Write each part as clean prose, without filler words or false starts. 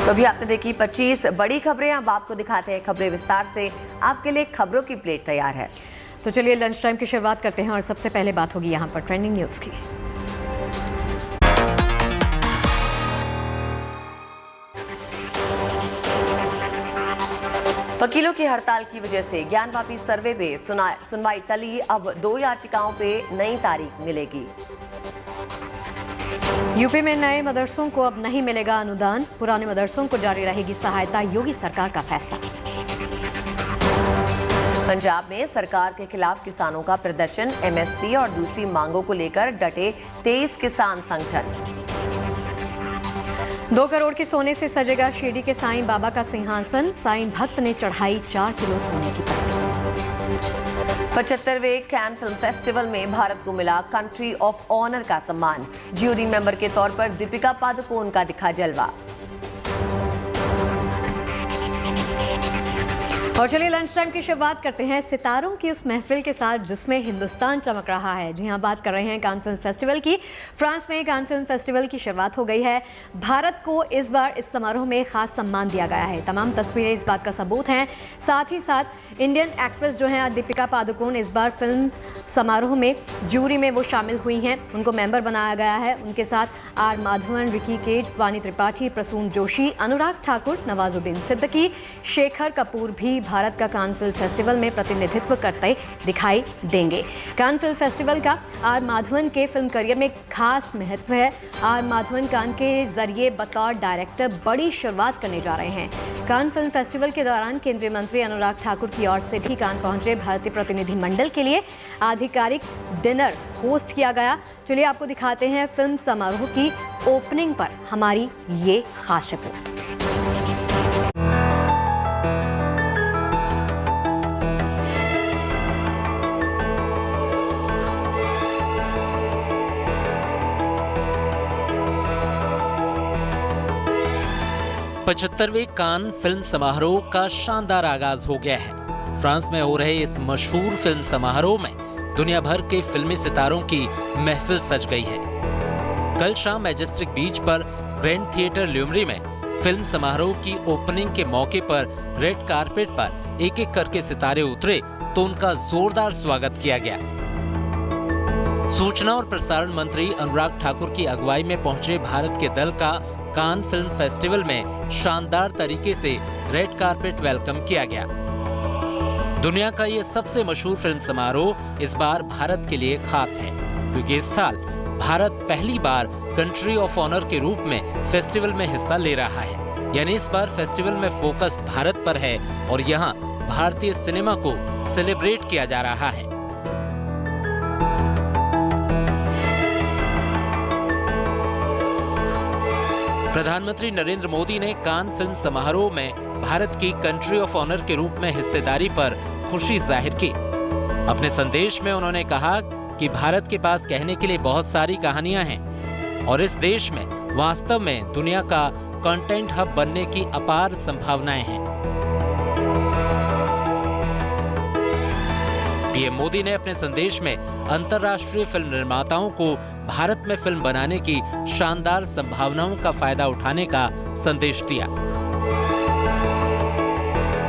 तो अभी आपने देखी 25 बड़ी खबरें। अब आपको दिखाते हैं खबरें विस्तार से। आपके लिए खबरों की प्लेट तैयार है। तो चलिए लंच टाइम की शुरुआत करते हैं और सबसे पहले बात होगी यहाँ पर ट्रेंडिंग न्यूज़ की। वकीलों की हड़ताल की वजह से ज्ञानवापी सर्वे पे सुनवाई टली। अब 2 याचिकाओं पे नई तारीख मिलेगी। यूपी में नए मदरसों को अब नहीं मिलेगा अनुदान, पुराने मदरसों को जारी रहेगी सहायता, योगी सरकार का फैसला। पंजाब में सरकार के खिलाफ किसानों का प्रदर्शन, एमएसपी और दूसरी मांगों को लेकर डटे 23 किसान संगठन। 2 करोड़ के सोने से सजेगा शिरडी के साईं बाबा का सिंहासन, साईं भक्त ने चढ़ाई 4 किलो सोने की पत्नी। 75वें कैन फिल्म फेस्टिवल में भारत को मिला कंट्री ऑफ ऑनर का सम्मान। ज्यूरी मेंबर के तौर पर दीपिका पादुकोण का दिखा जलवा। और चलिए लंच टाइम की शुरुआत करते हैं सितारों की उस महफिल के साथ जिसमें हिंदुस्तान चमक रहा है। जी हाँ, बात कर रहे हैं कान फिल्म फेस्टिवल की। फ्रांस में कान फिल्म फेस्टिवल की शुरुआत हो गई है। भारत को इस बार इस समारोह में खास सम्मान दिया गया है। तमाम तस्वीरें इस बात का सबूत हैं। साथ ही साथ इंडियन एक्ट्रेस जो हैं दीपिका पादुकोण इस बार फिल्म समारोह में ज्यूरी में वो शामिल हुई हैं, उनको मेंबर बनाया गया है। उनके साथ आर माधवन, रिकी केज, वानी त्रिपाठी, प्रसून जोशी, अनुराग ठाकुर, नवाजुद्दीन सिद्दीकी, शेखर कपूर भी भारत का कान फिल्म फेस्टिवल में प्रतिनिधित्व करते दिखाई देंगे। कान फिल्म फेस्टिवल का आर माधवन के फिल्म करियर में खास महत्व है। आर माधवन कान के जरिए बतौर डायरेक्टर बड़ी शुरुआत करने जा रहे हैं। कान फिल्म फेस्टिवल के दौरान केंद्रीय मंत्री अनुराग ठाकुर की ओर से भी कान पहुंचे भारतीय प्रतिनिधि मंडल के लिए आधिकारिक डिनर होस्ट किया गया। चलिए आपको दिखाते हैं फिल्म समारोह की ओपनिंग पर हमारी ये खास रिपोर्ट। पचहत्तरवें कान फिल्म समारोह का शानदार आगाज हो गया है। फ्रांस में हो रहे इस मशहूर फिल्म समारोह में दुनिया भर के फिल्मी सितारों की महफिल सज गई है। कल शाम मैजेस्टिक बीच पर ग्रैंड थिएटर ल्यूमरी में फिल्म समारोह की ओपनिंग के मौके पर रेड कारपेट पर एक एक करके सितारे उतरे तो उनका जोरदार स्वागत किया गया। सूचना और प्रसारण मंत्री अनुराग ठाकुर की अगुवाई में पहुंचे भारत के दल का कान फिल्म फेस्टिवल में शानदार तरीके से रेड कारपेट वेलकम किया गया। दुनिया का ये सबसे मशहूर फिल्म समारोह इस बार भारत के लिए खास है, क्योंकि इस साल भारत पहली बार कंट्री ऑफ ऑनर के रूप में फेस्टिवल में हिस्सा ले रहा है। यानी इस बार फेस्टिवल में फोकस भारत पर है और यहाँ भारतीय सिनेमा को सेलिब्रेट किया जा रहा है। प्रधानमंत्री नरेंद्र मोदी ने कान फिल्म समारोह में भारत की कंट्री ऑफ ऑनर के रूप में हिस्सेदारी पर खुशी जाहिर की। अपने संदेश में उन्होंने कहा कि भारत के पास कहने के लिए बहुत सारी कहानियां हैं और इस देश में वास्तव में दुनिया का कंटेंट हब बनने की अपार संभावनाएं हैं। पीएम मोदी ने अपने संदेश में अंतर्राष्ट्रीय फिल्म निर्माताओं को भारत में फिल्म बनाने की शानदार संभावनाओं का फायदा उठाने का संदेश दिया।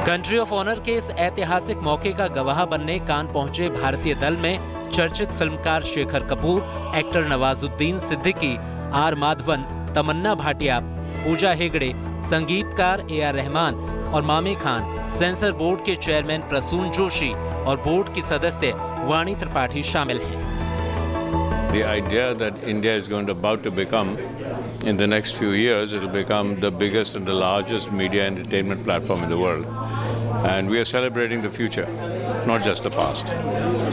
कंट्री ऑफ ऑनर के इस ऐतिहासिक मौके का गवाह बनने कान पहुंचे भारतीय दल में चर्चित फिल्मकार शेखर कपूर, एक्टर नवाजुद्दीन सिद्दीकी, आर माधवन, तमन्ना भाटिया, पूजा हेगड़े, संगीतकार ए आर रहमान और मामे खान, सेंसर बोर्ड के चेयरमैन प्रसून जोशी और बोर्ड की सदस्य वाणी त्रिपाठी शामिल हैं। The idea that India is going to about to become, in the next few years, it will become the biggest and the largest media entertainment platform in the world. And we are celebrating the future, not just the past.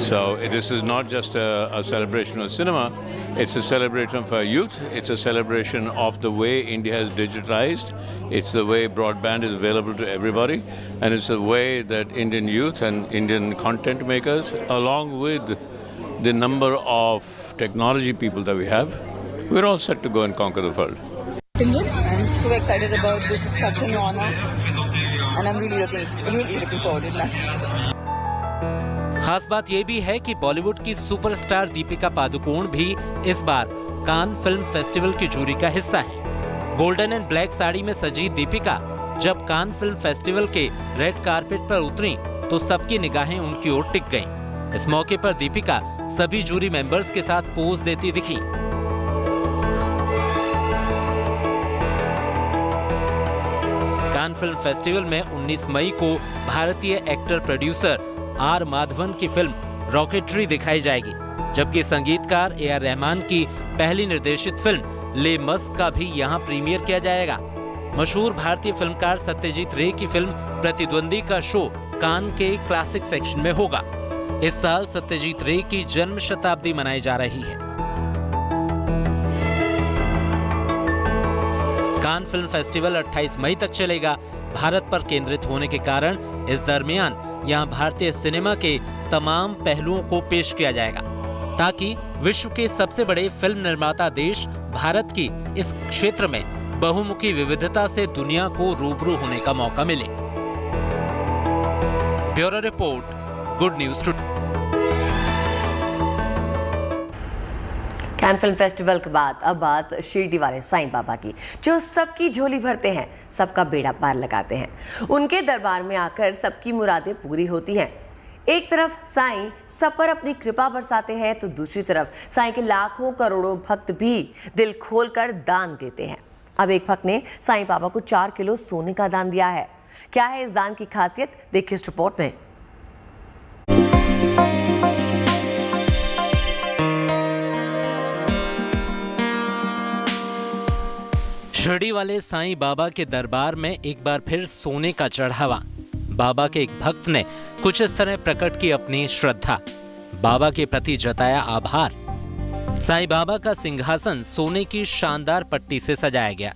So this is not just a celebration of cinema, it's a celebration for youth, it's a celebration of the way India has digitized, it's the way broadband is available to everybody, and it's the way that Indian youth and Indian content makers, along with the number of technology people that we have, we're all set to go and conquer the world. I'm so excited about this. It's such an honor, and I'm really looking forward to that. खास बात यह भी है कि बॉलीवुड की superstar Deepika Padukone भी इस बार Cannes film festival की जूरी का हिस्सा है। गोल्डन एंड ब्लैक साड़ी में सजी दीपिका जब कान फिल्म फेस्टिवल के रेड कारपेट पर उतरी तो सबकी निगाहें उनकी ओर टिक गईं। इस मौके पर दीपिका सभी जूरी मेंबर्स के साथ पोज देती दिखी। कान फिल्म फेस्टिवल में 19 मई को भारतीय एक्टर प्रोड्यूसर आर माधवन की फिल्म रॉकेटरी दिखाई जाएगी, जबकि संगीतकार AR रहमान की पहली निर्देशित फिल्म ले मस्क का भी यहां प्रीमियर किया जाएगा। मशहूर भारतीय फिल्मकार सत्यजीत रे की फिल्म प्रतिद्वंदी का शो कान के क्लासिक सेक्शन में होगा। इस साल सत्यजीत रे की जन्म शताब्दी मनाई जा रही है। कान फिल्म फेस्टिवल 28 मई तक चलेगा। भारत पर केंद्रित होने के कारण इस दरमियान यहां भारतीय सिनेमा के तमाम पहलुओं को पेश किया जाएगा, ताकि विश्व के सबसे बड़े फिल्म निर्माता देश भारत की इस क्षेत्र में बहुमुखी विविधता से दुनिया को रूबरू होने का मौका मिले। Bureau report, good news today. Cannes film festival के बाद अब बात शिरडी वाले साईं बाबा की, जो सबकी झोली भरते हैं, सबका बेड़ा पार लगाते हैं। उनके दरबार में आकर सबकी मुरादें पूरी होती हैं। एक तरफ साईं सब पर अपनी कृपा बरसाते हैं, तो दूसरी तरफ साईं के लाखों करोड़ों भक्त भी दिल खोलकर दान देते हैं। अब एक भक्त ने साईं बाबा को 4 किलो सोने का दान दिया है। क्या है इस दान की खासियत, देखिए इस रिपोर्ट में। शिरडी वाले साईं बाबा के दरबार में एक बार फिर सोने का चढ़ावा। बाबा के एक भक्त ने कुछ इस तरह प्रकट की अपनी श्रद्धा, बाबा के प्रति जताया आभार। साईं बाबा का सिंहासन सोने की शानदार पट्टी से सजाया गया।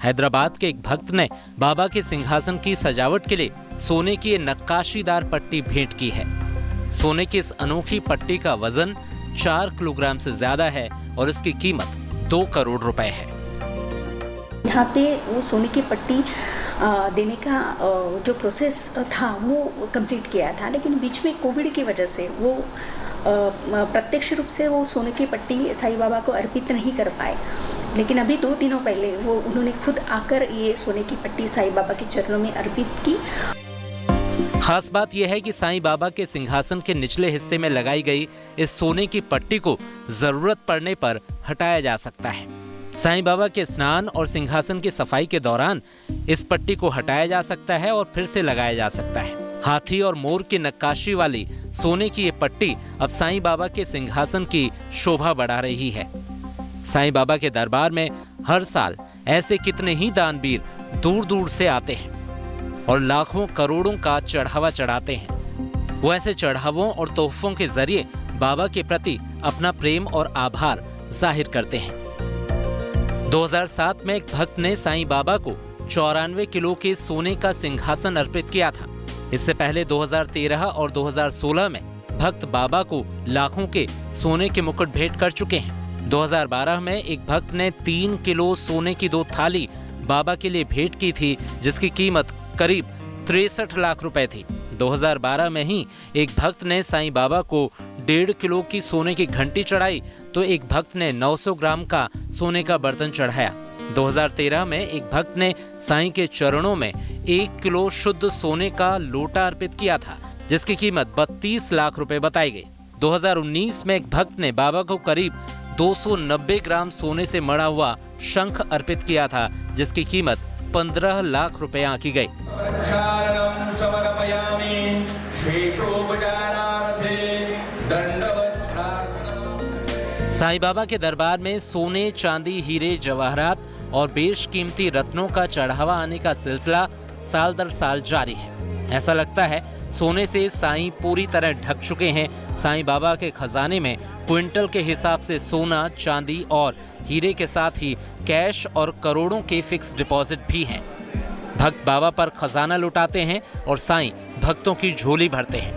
हैदराबाद के एक भक्त ने बाबा के सिंहासन की सजावट के लिए सोने की नक्काशीदार पट्टी भेंट की है। सोने की इस अनोखी पट्टी का वजन 4 किलोग्राम से ज्यादा है और इसकी कीमत 2 करोड़ रुपए है। यहाँ पे वो सोने की पट्टी देने का जो प्रोसेस था वो कंप्लीट किया था, लेकिन बीच में कोविड की वजह से वो प्रत्यक्ष रूप से वो सोने की पट्टी साईं बाबा को अर्पित नहीं कर पाए। लेकिन अभी 2 दिनों पहले वो उन्होंने खुद आकर ये सोने की पट्टी साईं बाबा के चरणों में अर्पित की। खास बात यह है कि साईं बाबा के सिंहासन के निचले हिस्से में लगाई गई इस सोने की पट्टी को जरूरत पड़ने पर हटाया जा सकता है। साईं बाबा के स्नान और सिंहासन की सफाई के दौरान इस पट्टी को हटाया जा सकता है और फिर से लगाया जा सकता है। हाथी और मोर की नक्काशी वाली सोने की ये पट्टी अब साईं बाबा के सिंहासन की शोभा बढ़ा रही है। साईं बाबा के दरबार में हर साल ऐसे कितने ही दानवीर दूर दूर से आते हैं और लाखों करोड़ों का चढ़ावा चढ़ाते हैं। वो ऐसे चढ़ावों और तोहफों के जरिए बाबा के प्रति अपना प्रेम और आभार जाहिर करते हैं। 2007 में एक भक्त ने साईं बाबा को 94 किलो के सोने का सिंहासन अर्पित किया था। इससे पहले 2013 और 2016 में भक्त बाबा को लाखों के सोने के मुकुट भेंट कर चुके हैं। 2012 में एक भक्त ने 3 किलो सोने की 2 थाली बाबा के लिए भेंट की थी, जिसकी कीमत करीब 63 लाख रुपए थी। 2012 में ही एक भक्त ने साईं बाबा को 1.5 किलो की सोने की घंटी चढ़ाई, तो एक भक्त ने 900 ग्राम का सोने का बर्तन चढ़ाया। 2013 में एक भक्त ने साईं के चरणों में 1 किलो शुद्ध सोने का लोटा अर्पित किया था, जिसकी कीमत 32 लाख रुपए बताई गई। 2019 में एक भक्त ने बाबा को करीब 290 ग्राम सोने से मढ़ा हुआ शंख अर्पित किया था, जिसकी कीमत 15 लाख रुपए आंकी गई। साईं बाबा के दरबार में सोने, चांदी, हीरे, जवाहरात और बेशकीमती रत्नों का चढ़ावा आने का सिलसिला साल दर साल जारी है। ऐसा लगता है सोने से साईं पूरी तरह ढक चुके हैं। साईं बाबा के खजाने में क्विंटल के हिसाब से सोना, चांदी और हीरे के साथ ही कैश और करोड़ों के फिक्स डिपॉजिट भी हैं। भक्त बाबा पर खजाना लुटाते हैं और साईं भक्तों की झोली भरते हैं।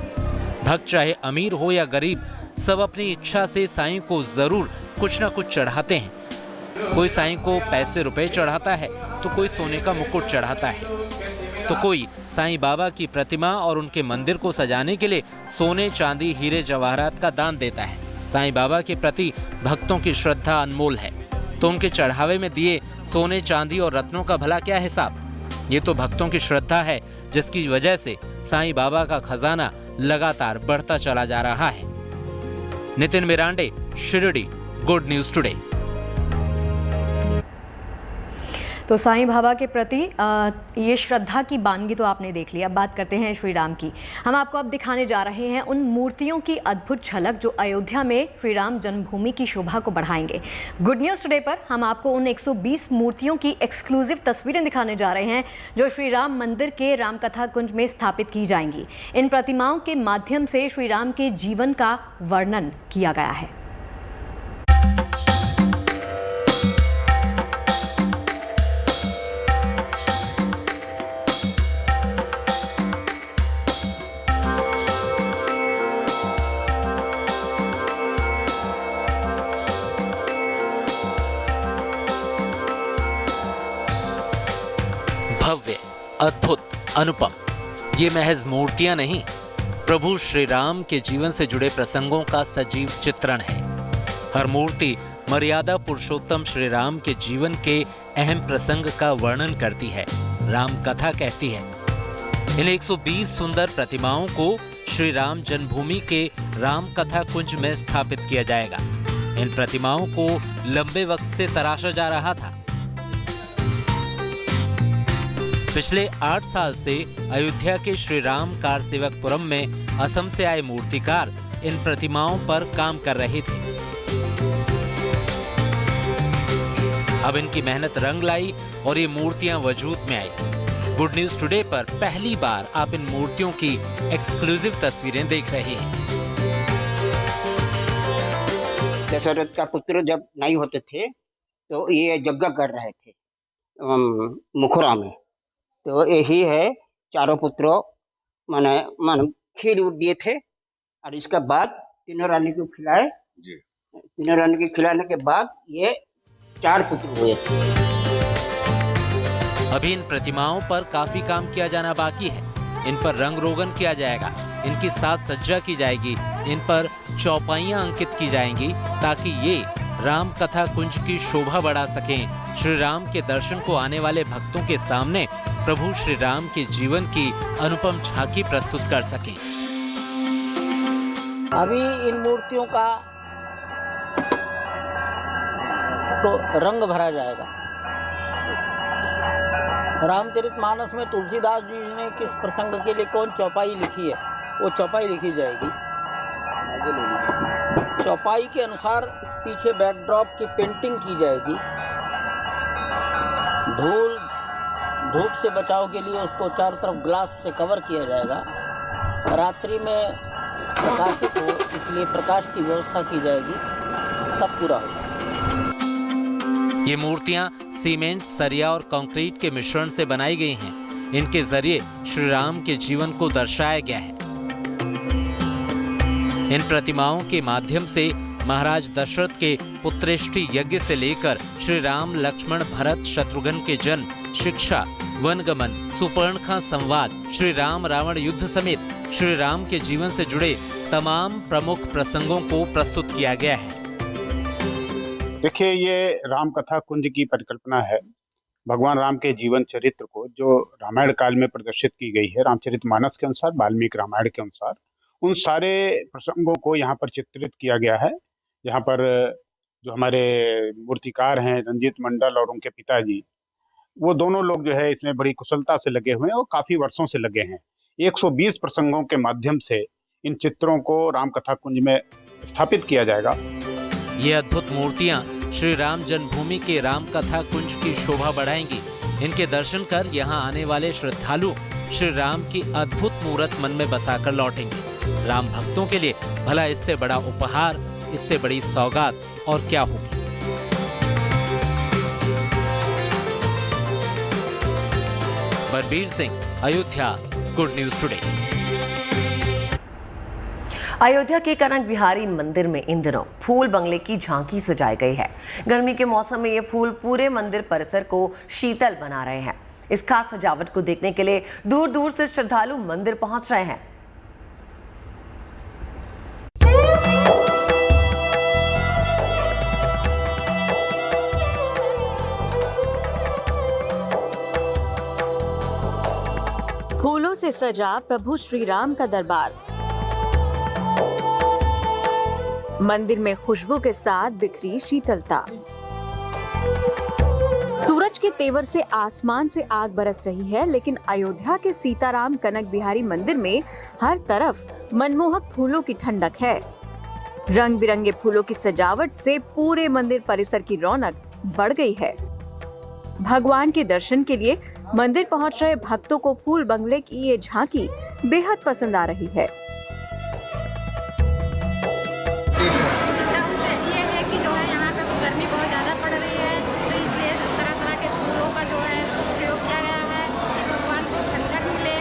भक्त चाहे अमीर हो या गरीब, सब अपनी इच्छा से साईं को जरूर कुछ न कुछ चढ़ाते हैं। कोई साईं को पैसे रुपए चढ़ाता है, तो कोई सोने का मुकुट चढ़ाता है, तो कोई साईं बाबा की प्रतिमा और उनके मंदिर को सजाने के लिए सोने, चांदी, हीरे, जवाहरात का दान देता है। साईं बाबा के प्रति भक्तों की श्रद्धा अनमोल है। तो उनके चढ़ावे में दिए सोने चांदी और रत्नों का भला क्या हिसाब। ये तो भक्तों की श्रद्धा है, जिसकी वजह से साईं बाबा का खजाना लगातार बढ़ता चला जा रहा है। Nitin Mirande, Shirdi, good news today. तो साईं बाबा के प्रति ये श्रद्धा की बानगी तो आपने देख ली। अब बात करते हैं श्री राम की। हम आपको अब दिखाने जा रहे हैं उन मूर्तियों की अद्भुत झलक जो अयोध्या में श्री राम जन्मभूमि की शोभा को बढ़ाएंगे। गुड न्यूज़ टुडे पर हम आपको उन 120 मूर्तियों की एक्सक्लूसिव तस्वीरें दिखाने जा रहे हैं जो श्री राम मंदिर के रामकथा कुंज में स्थापित की जाएंगी। इन प्रतिमाओं के माध्यम से श्री राम के जीवन का वर्णन किया गया है। भव्य, अद्भुत, अनुपम, ये महज मूर्तियां नहीं, प्रभु श्री राम के जीवन से जुड़े प्रसंगों का सजीव चित्रण है। हर मूर्ति मर्यादा पुरुषोत्तम श्री राम के जीवन के अहम प्रसंग का वर्णन करती है, राम कथा कहती है। इन 120 सुंदर प्रतिमाओं को श्री राम जन्मभूमि के राम कथा कुंज में स्थापित किया जाएगा। इन प्रतिमाओं को लंबे वक्त से तराशा जा रहा था। पिछले 8 साल से अयोध्या के श्री राम कारसेवकपुरम में असम से आए मूर्तिकार इन प्रतिमाओं पर काम कर रहे थे। अब इनकी मेहनत रंग लाई और ये मूर्तियां वजूद में आई। गुड न्यूज टुडे पर पहली बार आप इन मूर्तियों की एक्सक्लूसिव तस्वीरें देख रहे हैं। दशरथ का पुत्र जब नहीं होते थे तो ये यज्ञ कर रहे थे मुखुरा में, तो यही है चारों पुत्रों मन खीर उठ दिए थे और इसके बाद तीनों रानी को खिलाए। तीनों रानी को खिलाने के बाद ये 4 पुत्र हुए थे। अभी इन प्रतिमाओं पर काफी काम किया जाना बाकी है। इन पर रंग रोगन किया जाएगा, इनकी साज सज्जा की जाएगी, इन पर चौपाइयां अंकित की जाएंगी ताकि ये राम कथा कुंज की शोभा बढ़ा सकें। श्री राम के दर्शन को आने वाले भक्तों के सामने प्रभु श्री राम के जीवन की अनुपम झांकी प्रस्तुत कर सकें। अभी इन मूर्तियों का इसको रंग भरा जाएगा। रामचरितमानस में तुलसीदास जी ने किस प्रसंग के लिए कौन चौपाई लिखी है, वो चौपाई लिखी जाएगी। चौपाई के अनुसार पीछे बैकड्रॉप की पेंटिंग की जाएगी। धूप से बचाव के लिए उसको चारों तरफ ग्लास से कवर किया जाएगा। रात्रि में प्रकाशित हो इसलिए प्रकाश की व्यवस्था की जाएगी, तब पूरा होगा। ये मूर्तियां सीमेंट, सरिया और कंक्रीट के मिश्रण से बनाई गई हैं। इनके जरिए श्री राम के जीवन को दर्शाया गया है। इन प्रतिमाओं के माध्यम से महाराज दशरथ के पुत्रेष्टि यज्ञ से लेकर श्री राम, लक्ष्मण, भरत, शत्रुघ्न के जन्म, शिक्षा, वनगमन, सुपर्णखा संवाद, श्री राम रावण युद्ध समेत श्री राम के जीवन से जुड़े तमाम प्रमुख प्रसंगों को प्रस्तुत किया गया है। देखिए, ये राम कथा कुंज की परिकल्पना है भगवान राम के जीवन चरित्र को जो रामायण काल में प्रदर्शित की गई है। रामचरितमानस के अनुसार, वाल्मीकि रामायण के अनुसार उन सारे प्रसंगों को यहाँ पर चित्रित किया गया है। यहाँ पर जो हमारे मूर्तिकार हैं रंजीत मंडल और उनके पिताजी, वो दोनों लोग जो है इसमें बड़ी कुशलता से लगे हुए हैं और काफी वर्षों से लगे हैं। 120 प्रसंगों के माध्यम से इन चित्रों को रामकथा कुंज में स्थापित किया जाएगा। ये अद्भुत मूर्तियां श्री राम जन्मभूमि के राम कथा कुंज की शोभा बढ़ाएंगी। इनके दर्शन कर यहाँ आने वाले श्रद्धालु श्री राम की अद्भुत मूर्त मन में बसाकर लौटेंगे। राम भक्तों के लिए भला इससे बड़ा उपहार, इससे बड़ी सौगात और क्या होगी। Balbir Singh, Ayodhya, good news today. Ayodhya के कनक बिहारी मंदिर में इन दिनों फूल बंगले की झांकी सजाई गई है। गर्मी के मौसम में ये फूल पूरे मंदिर परिसर को शीतल बना रहे हैं। इस खास सजावट को देखने के लिए दूर दूर से श्रद्धालु मंदिर पहुंच रहे हैं। से सजा प्रभु श्री राम का दरबार। मंदिर में खुशबू के साथ बिखरी शीतलता। सूरज के तेवर से आसमान से आग बरस रही है, लेकिन अयोध्या के सीताराम कनक बिहारी मंदिर में हर तरफ मनमोहक फूलों की ठंडक है। रंग बिरंगे फूलों की सजावट से पूरे मंदिर परिसर की रौनक बढ़ गई है। भगवान के दर्शन के लिए मंदिर पहुंच रहे भक्तों को फूल बंगले की ये झांकी बेहद पसंद आ रही है। इसका ये है कि जो है यहाँ पे गर्मी बहुत ज़्यादा पड़ रही है, तो इसलिए तरह तरह के फूलों का जो है प्रयोग किया गया है कि भगवान को ठंडक मिले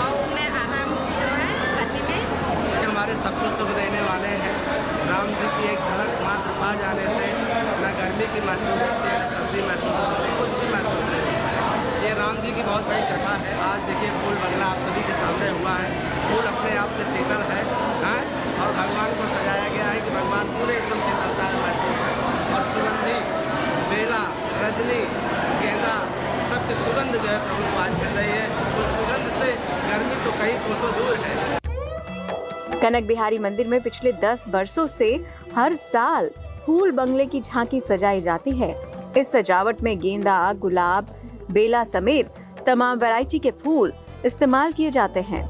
और उन्हें आराम से जो है गर्मी में। हमारे सबको सुख देने वाले हैं। राम जी की एक झलक मात्र पा जाने से न गर्मी की महसूस होती है, न सर्दी महसूस होती है, कुछ भी महसूस नहीं होता है। ये राम जी की बहुत बड़ी कृपा है। आज देखिए फूल बंगला आप सभी के सामने हुआ है। फूल अपने आप में शीतल है, और भगवान को सजाया गया है कि भगवान पूरे एकदम शीतलता में महसूस है। और सुगंधी बेला, रजनी, गेंदा सबकी सुगंध जो है प्रभु को आज मिल रही है। उस सुगंध से गर्मी तो कहीं कोसों दूर है। कनक बिहारी मंदिर में पिछले 10 वर्षों से हर साल फूल बंगले की झांकी सजाई जाती है। इस सजावट में गेंदा, गुलाब, बेला समेत तमाम वैरायटी के फूल इस्तेमाल किए जाते हैं।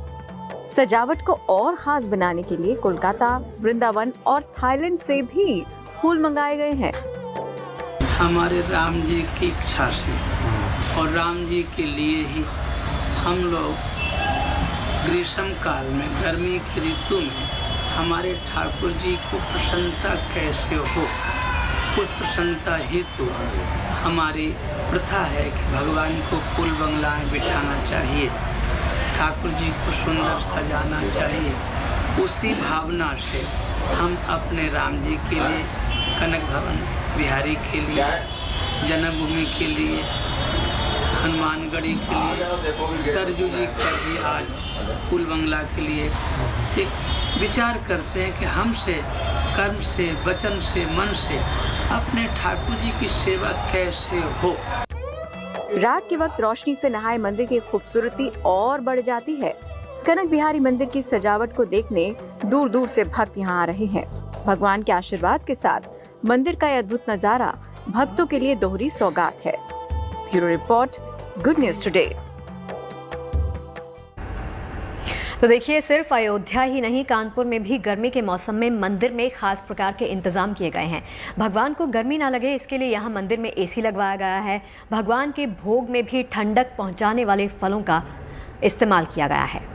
सजावट को और खास बनाने के लिए कोलकाता, वृंदावन और थाईलैंड से भी फूल मंगाए गए हैं। हमारे राम जी की इच्छा से और राम जी के लिए ही हम लोग ग्रीष्म काल में, गर्मी की ऋतु में हमारे ठाकुर जी को प्रसन्नता कैसे हो, उस प्रसन्नता हेतु हमारी प्रथा है कि भगवान को फूल बंगला में बिठाना चाहिए, ठाकुर जी को सुंदर सजाना चाहिए। उसी भावना से हम अपने राम जी के लिए, कनक भवन बिहारी के लिए, जन्मभूमि के लिए, हनुमानगढ़ी के लिए, सरजू जी का भी आज फूल बंगला के लिए एक विचार करते हैं कि हमसे कर्म से, वचन से, मन से अपने ठाकुर जी की सेवा कैसे हो। रात के वक्त रोशनी से नहाए मंदिर की खूबसूरती और बढ़ जाती है। कनक बिहारी मंदिर की सजावट को देखने दूर दूर से भक्त यहाँ आ रहे हैं। भगवान के आशीर्वाद के साथ मंदिर का यह अद्भुत नजारा भक्तों के लिए दोहरी सौगात है। Bureau report, good news today. तो देखिए, सिर्फ अयोध्या ही नहीं, कानपुर में भी गर्मी के मौसम में मंदिर में खास प्रकार के इंतजाम किए गए हैं। भगवान को गर्मी ना लगे इसके लिए यहाँ मंदिर में एसी लगवाया गया है। भगवान के भोग में भी ठंडक पहुँचाने वाले फलों का इस्तेमाल किया गया है।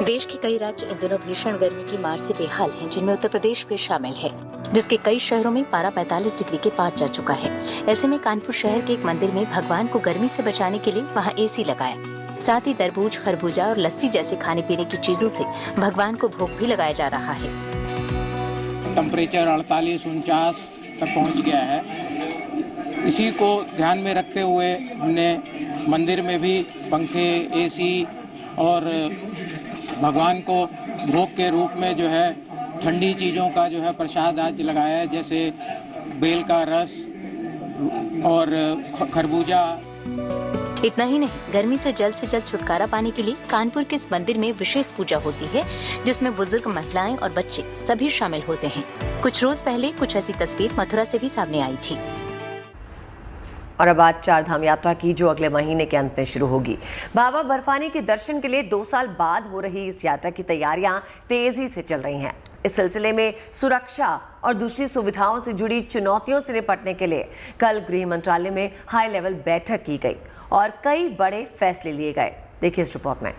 देश के कई राज्य इन दिनों भीषण गर्मी की मार से बेहाल हैं, जिनमें उत्तर प्रदेश भी शामिल है, जिसके कई शहरों में पारा 45 डिग्री के पार जा चुका है। ऐसे में कानपुर शहर के एक मंदिर में भगवान को गर्मी से बचाने के लिए वहां एसी लगाया। साथ ही तरबूज, खरबूजा और लस्सी जैसे खाने पीने की चीजों से भगवान को भोग भी लगाया जा रहा है। टेम्परेचर 48-49 तक पहुँच गया है। इसी को ध्यान में रखते हुए हमने मंदिर में भी पंखे, एसी और भगवान को भोग के रूप में जो है ठंडी चीज़ों का जो है प्रसाद आज लगाया है, जैसे बेल का रस और खरबूजा। इतना ही नहीं, गर्मी से जल्द छुटकारा पाने के लिए कानपुर के इस मंदिर में विशेष पूजा होती है, जिसमें बुजुर्ग, महिलाएं और बच्चे सभी शामिल होते हैं। कुछ रोज पहले कुछ ऐसी तस्वीर मथुरा से भी सामने आई थी। और अब आज चार धाम यात्रा की, जो अगले महीने के अंत में शुरू होगी। बाबा बर्फानी के दर्शन के लिए 2 साल बाद हो रही इस यात्रा की तैयारियां तेजी से चल रही हैं। इस सिलसिले में सुरक्षा और दूसरी सुविधाओं से जुड़ी चुनौतियों से निपटने के लिए कल गृह मंत्रालय में हाई लेवल बैठक की गई और कई बड़े फैसले लिए गए। देखिए इस रिपोर्ट में।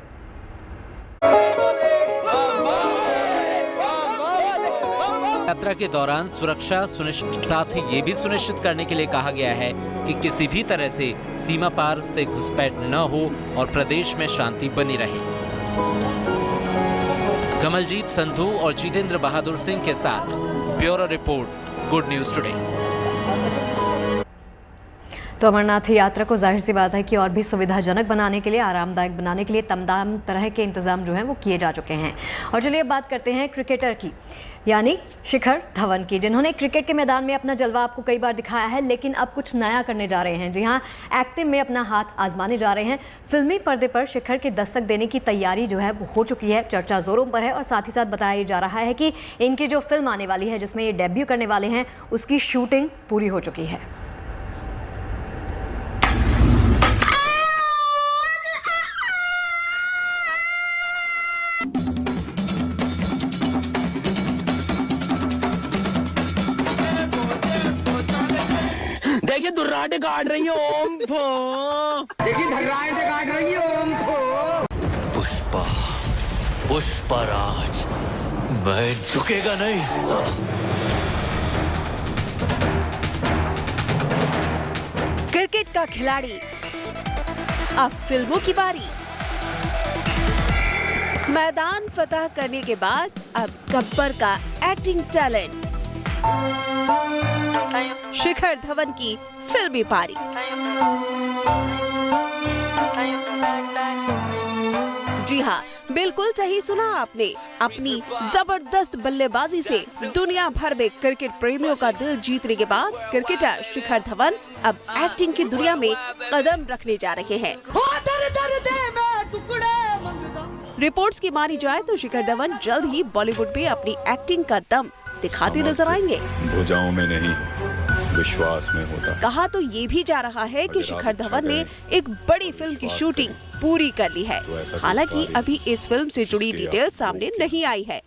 यात्रा के दौरान सुरक्षा सुनिश्चित, साथ ही ये भी सुनिश्चित करने के लिए कहा गया है कि किसी भी तरह से सीमा पार से घुसपैठ न हो और प्रदेश में शांति बनी रहे। कमलजीत संधू और जितेंद्र बहादुर सिंह के साथ bureau report, good news today. तो अमरनाथ यात्रा को जाहिर सी बात है कि और भी सुविधाजनक बनाने के लिए, आरामदायक बनाने के लिए तमाम तरह के इंतजाम जो हैं वो किए जा चुके हैं। और चलिए बात करते हैं क्रिकेटर की, यानी शिखर धवन की, जिन्होंने क्रिकेट के मैदान में अपना जलवा आपको कई बार दिखाया है, लेकिन अब कुछ नया करने जा रहे हैं। जी हाँ, एक्टिंग में अपना हाथ आजमाने जा रहे हैं। फिल्मी पर्दे पर शिखर के दस्तक देने की तैयारी जो है वो हो चुकी है, चर्चा जोरों पर है और साथ ही साथ बताया जा रहा है कि इनकी जो फिल्म आने वाली है जिसमें ये डेब्यू करने वाले हैं उसकी शूटिंग पूरी हो चुकी है। देखिए दुर्राटे काट रही है ओम फो, देखिए धर्राटे काट रही है ओम फो। पुष्पा, पुष्पराज, मैं झुकेगा नहीं साला। क्रिकेट का खिलाड़ी, अब फिल्मों की बारी। मैदान फतह करने के बाद अब गब्बर का एक्टिंग टैलेंट। शिखर धवन की फिल्मी पारी। जी हाँ, बिल्कुल सही सुना आपने। अपनी जबरदस्त बल्लेबाजी से दुनिया भर में क्रिकेट प्रेमियों का दिल जीतने के बाद क्रिकेटर शिखर धवन अब एक्टिंग की दुनिया में कदम रखने जा रहे हैं। रिपोर्ट्स की मानी जाए तो शिखर धवन जल्द ही बॉलीवुड में अपनी एक्टिंग का दम दिखाते नजर आएंगे। भुजाओं में नहीं, विश्वास में होता। कहा तो ये भी जा रहा है कि शिखर धवन ने एक बड़ी फिल्म की शूटिंग पूरी कर ली है। हालांकि अभी इस फिल्म से जुड़ी डिटेल सामने नहीं आई है।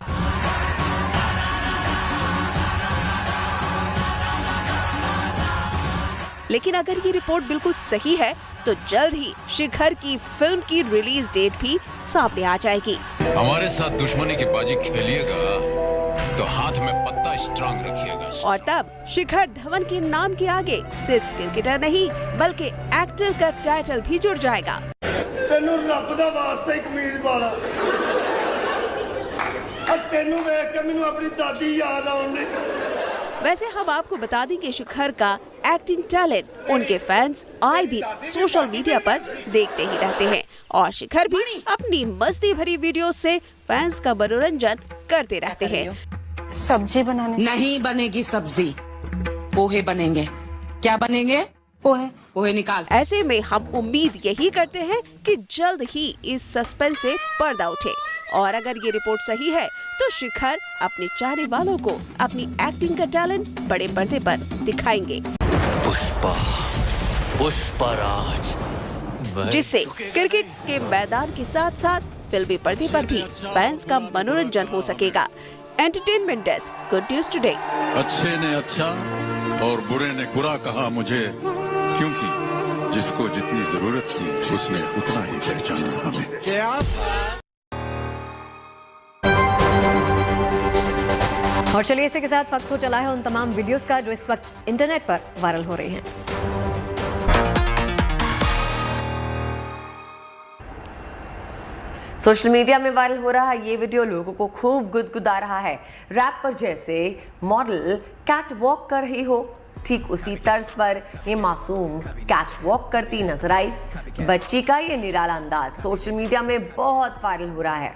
लेकिन अगर ये रिपोर्ट बिल्कुल सही है तो जल्द ही शिखर की फिल्म की रिलीज डेट भी सामने आ जाएगी। हमारे साथ दुश्मनी की बाजी खेलिएगा तो हाथ में पत्ता स्ट्रांग रखिएगा। और तब शिखर धवन के नाम के आगे सिर्फ क्रिकेटर नहीं बल्कि एक्टर का टाइटल भी जुड़ जाएगा। तेनू रब दा वास्ते कमीज वाला, तेनू देख के मैनू अपनी दादी याद आउंदी। वैसे हम आपको बता दें कि शिखर का एक्टिंग टैलेंट उनके फैंस आए दिन सोशल मीडिया पर देखते ही रहते हैं और शिखर भी अपनी मस्ती भरी वीडियो से फैंस का मनोरंजन करते रहते हैं। सब्जी बनाने नहीं बनेगी सब्जी, पोहे बनेंगे। क्या बनेंगे? पोहे। पोहे निकाल। ऐसे में हम उम्मीद यही करते हैं कि जल्द ही इस सस्पेंस से पर्दा उठे और अगर ये रिपोर्ट सही है तो शिखर अपने चाहने वालों को अपनी एक्टिंग का टैलेंट बड़े पर्दे पर दिखाएंगे। पुष्पा, पुष्पराज, जिससे क्रिकेट के मैदान के साथ साथ फिल्मी पर्दे पर भी फैंस का मनोरंजन हो सकेगा। Entertainment desk, good news today. अच्छे ने अच्छा और बुरे ने बुरा कहा मुझे, क्योंकि जिसको जितनी जरूरत थी उसने उतना ही पहचाना हमें। और चलिए इसी के साथ वक्त हो चला है उन तमाम वीडियोस का जो इस वक्त इंटरनेट पर वायरल हो रही हैं। सोशल मीडिया में वायरल हो रहा ये वीडियो लोगों को खूब गुदगुदा रहा है। रैपर जैसे मॉडल कैट वॉक कर रही हो, ठीक उसी तर्ज पर ये मासूम कैट वॉक करती नजर आई। बच्ची का ये निराला अंदाज सोशल मीडिया में बहुत वायरल हो रहा है।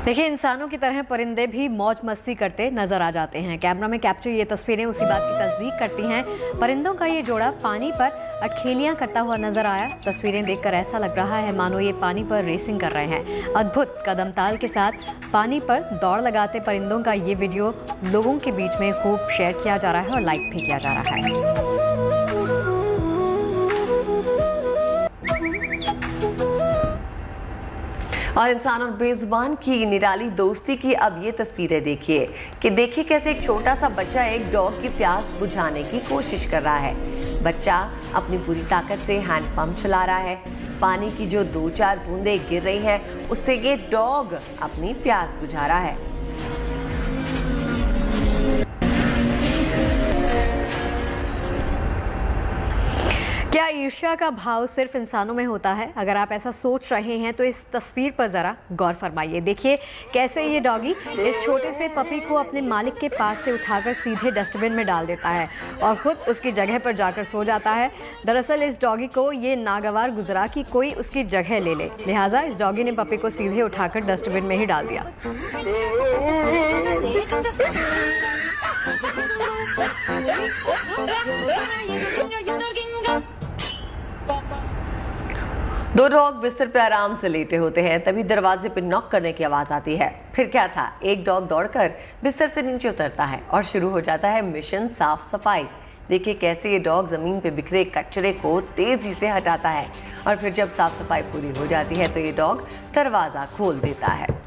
देखिए, इंसानों की तरह परिंदे भी मौज मस्ती करते नजर आ जाते हैं। कैमरा में कैप्चर ये तस्वीरें उसी बात की तस्दीक करती हैं। परिंदों का ये जोड़ा पानी पर अटखेलियां करता हुआ नजर आया। तस्वीरें देखकर ऐसा लग रहा है मानो ये पानी पर रेसिंग कर रहे हैं। अद्भुत कदम ताल के साथ पानी पर दौड़ लगाते परिंदों का ये वीडियो लोगों के बीच में खूब शेयर किया जा रहा है और लाइक भी किया जा रहा है। और इंसान और बेजुबान की निराली दोस्ती की अब ये तस्वीरें देखिए कि देखिए कैसे एक छोटा सा बच्चा एक डॉग की प्यास बुझाने की कोशिश कर रहा है। बच्चा अपनी पूरी ताकत से हैंड पंप चला रहा है। पानी की जो 2-4 बूंदें गिर रही हैं उससे ये डॉग अपनी प्यास बुझा रहा है। क्या ईर्ष्या का भाव सिर्फ इंसानों में होता है। अगर आप ऐसा सोच रहे हैं तो इस तस्वीर पर जरा गौर फरमाइए। देखिए कैसे ये डॉगी इस छोटे से पपी को अपने मालिक के पास से उठाकर सीधे डस्टबिन में डाल देता है और खुद उसकी जगह पर जाकर सो जाता है। दरअसल इस डॉगी को ये नागवार गुजरा कि कोई उसकी जगह ले ले, लिहाजा इस डॉगी ने पपी को सीधे उठाकर डस्टबिन में ही डाल दिया। दो डॉग बिस्तर पे आराम से लेटे होते हैं, तभी दरवाजे पे नॉक करने की आवाज आती है। फिर क्या था, एक डॉग दौड़कर बिस्तर से नीचे उतरता है और शुरू हो जाता है मिशन साफ सफाई। देखिए कैसे ये डॉग जमीन पे बिखरे कचरे को तेजी से हटाता है और फिर जब साफ सफाई पूरी हो जाती है तो ये डॉग दरवाजा खोल देता है।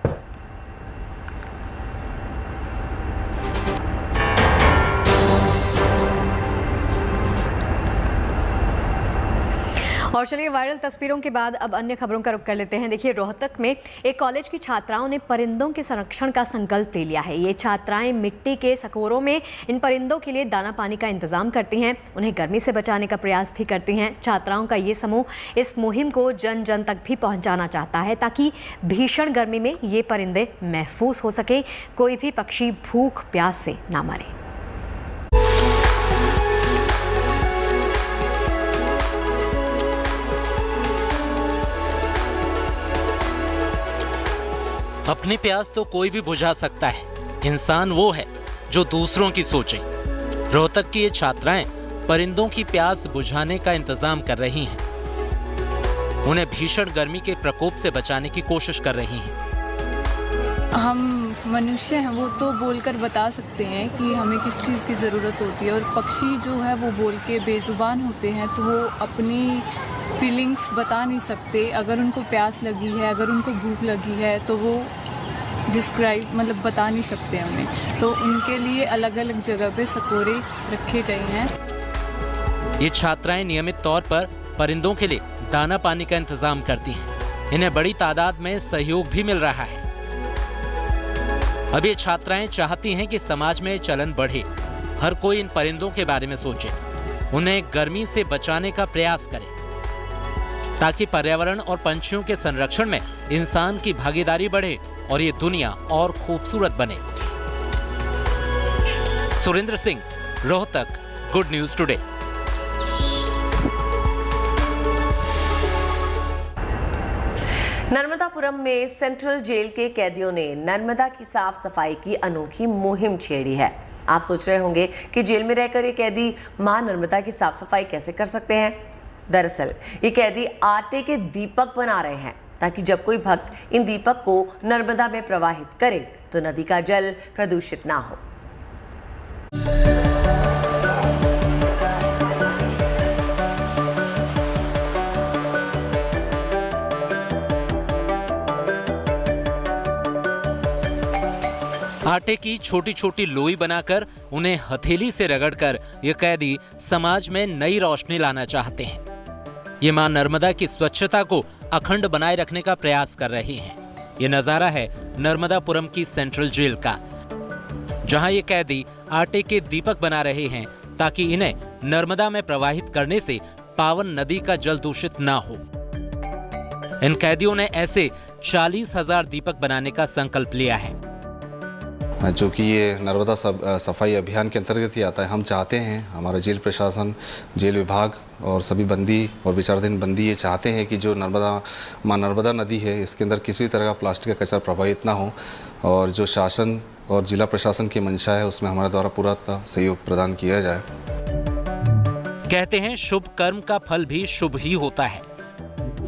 और चलिए वायरल तस्वीरों के बाद अब अन्य खबरों का रुख कर लेते हैं। देखिए रोहतक में एक कॉलेज की छात्राओं ने परिंदों के संरक्षण का संकल्प ले लिया है। ये छात्राएं मिट्टी के सकोरों में इन परिंदों के लिए दाना पानी का इंतजाम करती हैं, उन्हें गर्मी से बचाने का प्रयास भी करती हैं। छात्राओं का ये समूह इस मुहिम को जन जन तक भी पहुंचाना चाहता है ताकि भीषण गर्मी में ये परिंदे महफूज हो सके, कोई भी पक्षी भूख प्यास से ना मरे। अपनी प्यास तो कोई भी बुझा सकता है, इंसान वो है जो दूसरों की सोचे। रोहतक की ये छात्राएं परिंदों की प्यास बुझाने का इंतजाम कर रही हैं। उन्हें भीषण गर्मी के प्रकोप से बचाने की कोशिश कर रही हैं। हम मनुष्य हैं, वो तो बोलकर बता सकते हैं कि हमें किस चीज़ की ज़रूरत होती है, और पक्षी जो है वो बोल के बेजुबान होते हैं, तो वो अपनी फीलिंग्स बता नहीं सकते। अगर उनको प्यास लगी है, अगर उनको भूख लगी है, तो वो डिस्क्राइब मतलब बता नहीं सकते हमें। तो उनके लिए अलग अलग जगह पे सकोरे रखे गए हैं। ये छात्राएं नियमित तौर पर परिंदों के लिए दाना पानी का इंतजाम करती हैं। इन्हें बड़ी तादाद में सहयोग भी मिल रहा है। अब ये छात्राएं चाहती हैं कि समाज में चलन बढ़े, हर कोई इन परिंदों के बारे में सोचे, उन्हें गर्मी से बचाने का प्रयास करे ताकि पर्यावरण और पंछियों के संरक्षण में इंसान की भागीदारी बढ़े और ये दुनिया और खूबसूरत बने। Surendra Singh, Rohtak, good news today. Narmadapuram में सेंट्रल जेल के कैदियों ने नर्मदा की साफ सफाई की अनोखी मुहिम छेड़ी है। आप सोच रहे होंगे कि जेल में रहकर ये कैदी मां नर्मदा की साफ सफाई कैसे कर सकते हैं। दरअसल ये कैदी आटे के दीपक बना रहे हैं ताकि जब कोई भक्त इन दीपक को नर्मदा में प्रवाहित करे तो नदी का जल प्रदूषित ना हो। आटे की छोटी छोटी लोई बनाकर उन्हें हथेली से रगड़कर ये कैदी समाज में नई रोशनी लाना चाहते हैं। ये मां नर्मदा की स्वच्छता को अखंड बनाए रखने का प्रयास कर रही हैं। ये नजारा है नर्मदापुरम की सेंट्रल जेल का, जहां ये कैदी आटे के दीपक बना रहे हैं ताकि इन्हें नर्मदा में प्रवाहित करने से पावन नदी का जल दूषित ना हो। इन कैदियों ने ऐसे 40,000 दीपक बनाने का संकल्प लिया है, जो कि ये नर्मदा सफाई अभियान के अंतर्गत ही आता है। हम चाहते हैं, हमारा जेल प्रशासन, जेल विभाग और सभी बंदी और विचाराधीन बंदी ये चाहते हैं कि जो मां नर्मदा नदी है, इसके अंदर किसी तरह का प्लास्टिक का कचरा प्रभावित ना हो, और जो शासन और जिला प्रशासन की मंशा है उसमें हमारे द्वारा पूरा सहयोग प्रदान किया जाए। कहते हैं शुभ कर्म का फल भी शुभ ही होता है।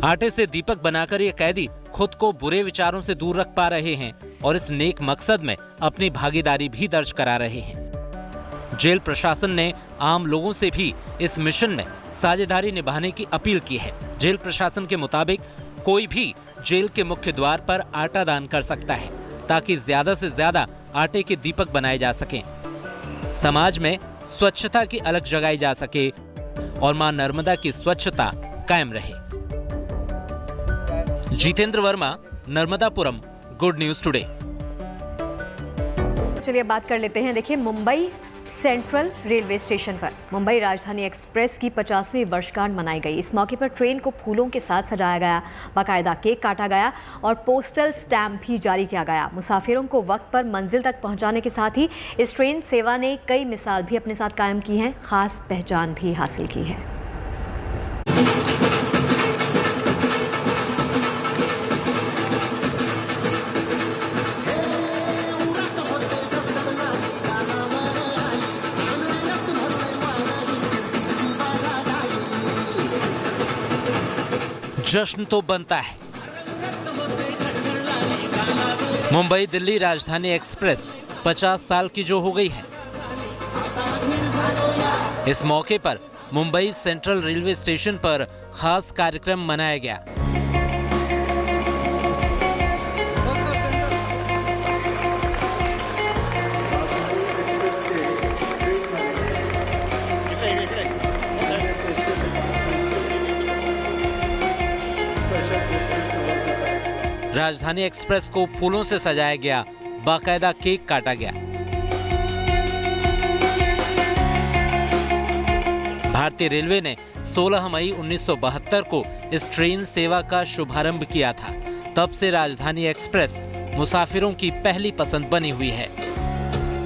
आटे से दीपक बनाकर ये कैदी खुद को बुरे विचारों से दूर रख पा रहे हैं और इस नेक मकसद में अपनी भागीदारी भी दर्ज करा रहे हैं। जेल प्रशासन ने आम लोगों से भी इस मिशन में साझेदारी निभाने की अपील की है। जेल प्रशासन के मुताबिक कोई भी जेल के मुख्य द्वार पर आटा दान कर सकता है ताकि ज्यादा से ज्यादा आटे के दीपक बनाए जा सकें, समाज में स्वच्छता की अलग जगाई जा सके और मां नर्मदा की स्वच्छता कायम रहे। Jitendra Verma, Narmadapuram, good news today. चलिए बात कर लेते हैं। देखिए मुंबई सेंट्रल रेलवे स्टेशन पर मुंबई राजधानी एक्सप्रेस की 50वीं वर्षगांठ मनाई गई। इस मौके पर ट्रेन को फूलों के साथ सजाया गया, बाकायदा केक काटा गया और पोस्टल स्टैम्प भी जारी किया गया। मुसाफिरों को वक्त पर मंजिल तक पहुंचाने के साथ ही इस ट्रेन सेवा ने कई मिसाल भी अपने साथ कायम की हैं, खास पहचान भी हासिल की है। जश्न तो बनता है। मुंबई दिल्ली राजधानी एक्सप्रेस 50 साल की जो हो गई है। इस मौके पर मुंबई सेंट्रल रेलवे स्टेशन पर खास कार्यक्रम मनाया गया। राजधानी एक्सप्रेस को फूलों से सजाया गया, बाकायदा केक काटा गया। भारतीय रेलवे ने 16 मई 1972 को इस ट्रेन सेवा का शुभारंभ किया था। तब से राजधानी एक्सप्रेस मुसाफिरों की पहली पसंद बनी हुई है।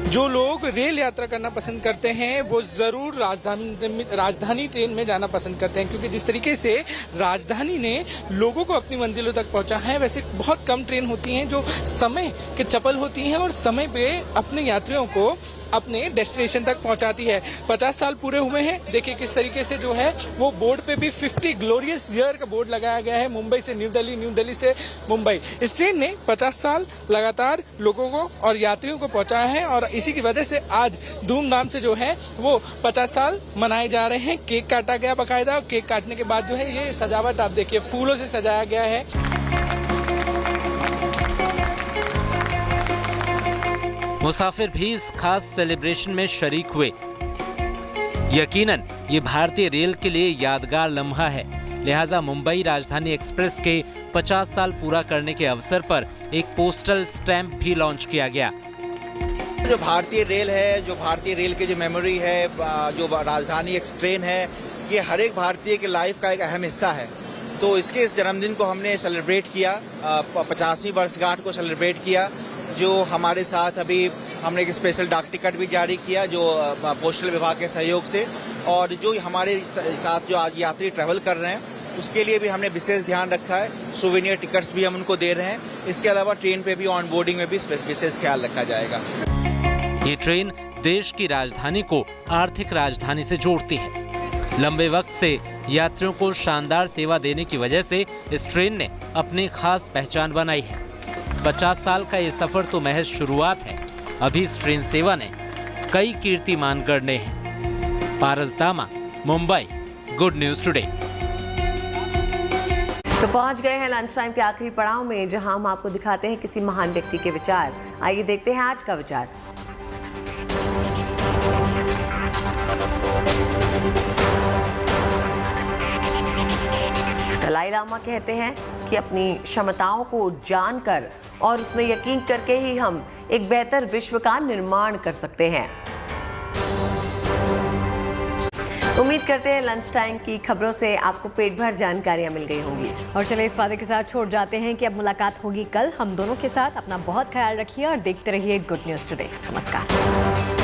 जो लोग रेल यात्रा करना पसंद करते हैं वो जरूर राजधानी ट्रेन में जाना पसंद करते हैं, क्योंकि जिस तरीके से राजधानी ने लोगों को अपनी मंजिलों तक पहुंचा है, वैसे बहुत कम ट्रेन होती हैं जो समय के चपल होती हैं और समय पे अपने यात्रियों को अपने डेस्टिनेशन तक पहुंचाती है। 50 साल पूरे हुए हैं। देखिए किस तरीके से जो है वो बोर्ड पे भी 50 ग्लोरियस ईयर का बोर्ड लगाया गया है। मुंबई से न्यू दिल्ली, न्यू दिल्ली से मुंबई। इस ट्रेन ने 50 साल लगातार लोगों को और यात्रियों को पहुंचाया है और इसी की वजह से आज धूमधाम से जो है वो 50 साल मनाए जा रहे हैं। केक काटा गया बाकायदा। केक काटने के बाद जो है ये सजावट आप देखिए फूलों से सजाया गया है। मुसाफिर भी इस खास सेलिब्रेशन में शरीक हुए। यकीनन ये भारतीय रेल के लिए यादगार लम्हा है। लिहाजा मुंबई राजधानी एक्सप्रेस के 50 साल पूरा करने के अवसर पर एक पोस्टल स्टैंप भी लॉन्च किया गया। जो भारतीय रेल है, जो भारतीय रेल की जो मेमोरी है, जो राजधानी एक्सप्रेस ट्रेन है, ये हर एक भारतीय के लाइफ का एक अहम हिस्सा है। तो इसके इस जन्मदिन को हमने सेलिब्रेट किया, 50वीं वर्षगांठ को सेलिब्रेट किया। जो हमारे साथ अभी हमने एक स्पेशल डाक टिकट भी जारी किया जो पोस्टल विभाग के सहयोग से, और जो हमारे साथ जो आज यात्री ट्रैवल कर रहे हैं उसके लिए भी हमने विशेष ध्यान रखा है। सुवेनियर टिकट्स भी हम उनको दे रहे हैं। इसके अलावा ट्रेन पे भी ऑन बोर्डिंग में भी विशेष ख्याल रखा जाएगा। ये ट्रेन देश की राजधानी को आर्थिक राजधानी से जोड़ती है। लंबे वक्त से यात्रियों को शानदार सेवा देने की वजह से इस ट्रेन ने अपनी खास पहचान बनाई है। 50 साल का ये सफर तो महज शुरुआत है। अभी इस ट्रेन सेवा ने कई कीर्तिमान गढ़ने हैं। पारस दामा, मुंबई, गुड न्यूज टुडे। तो पहुंच गए हैं लंच टाइम के आखिरी पड़ाव में, जहां हम आपको दिखाते हैं किसी महान व्यक्ति के विचार। आइए देखते हैं आज का विचार। दलाई लामा कहते हैं कि अपनी क्षमताओं को जानकर और उसमें यकीन करके ही हम एक बेहतर विश्व का निर्माण कर सकते हैं। उम्मीद करते हैं लंच टाइम की खबरों से आपको पेट भर जानकारियां मिल गई होंगी। और चलिए इस वादे के साथ छोड़ जाते हैं कि अब मुलाकात होगी कल हम दोनों के साथ। अपना बहुत ख्याल रखिए और देखते रहिए गुड न्यूज टुडे। नमस्कार।